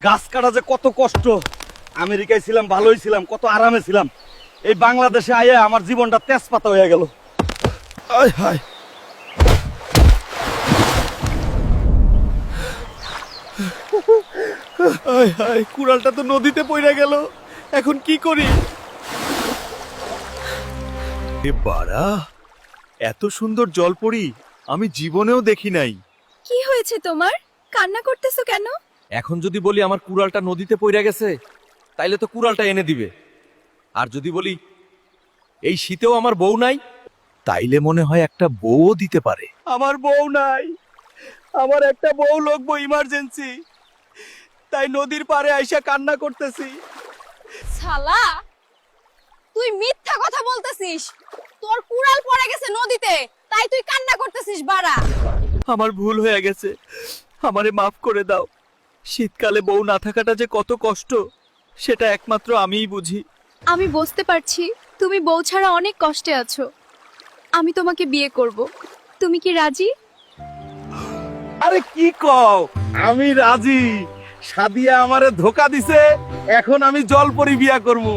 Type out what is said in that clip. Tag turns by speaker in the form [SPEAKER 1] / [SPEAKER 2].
[SPEAKER 1] গাছ কাটা যে কত কষ্ট। আমেরিকায় ছিলাম, ভালোই ছিলাম, কত আরামে ছিলাম। এই বাংলাদেশে আইয়া আমার জীবনটা তেজপাতা হয়ে গেল। আয় হায়, আয় হায়, কুড়ালটা তো নদীতে পড়ে গেল। এখন কি করি? এ বাড়া, এত সুন্দর জলপরি আমি জীবনেও দেখি নাই।
[SPEAKER 2] কি হয়েছে তোমার? কান্না করতেছো কেন?
[SPEAKER 3] এখন যদি বলি আমার কুড়ালটা নদীতে পড়ে গেছে, তাইলে তো কুড়ালটা এনে দিবে। আর যদি বলি এই শীতেও আমার বউ নাই,
[SPEAKER 1] তাইলে মনে হয় একটা বউও দিতে পারে। আমার বউ নাই, আমার একটা বউ লাগবো ইমার্জেন্সি, তাই নদীর পাড়ে আইসা কান্না করতেছি।
[SPEAKER 2] শালা, তুই মিথ্যা কথা বলতেছিস। তোর কুড়াল পড়ে গেছে নদীতে, তাই তুই কান্না করতেছিস বাড়া।
[SPEAKER 1] আমার ভুল হয়ে গেছে, আমারে মাফ করে দাও। শীতকালে বউ না থাকাটা যে কত কষ্ট, সেটা একমাত্র আমিই বুঝি।
[SPEAKER 2] আমি বুঝতে পারছি তুমি বউ ছাড়া অনেক কষ্টে আছো। আমি তোমাকে বিয়ে করব। তুমি কি রাজি?
[SPEAKER 1] আরে কি কও, আমি রাজি। সাদিয়া আমারে ধোকা দিছে, এখন আমি জলপরি বিয়া করবো।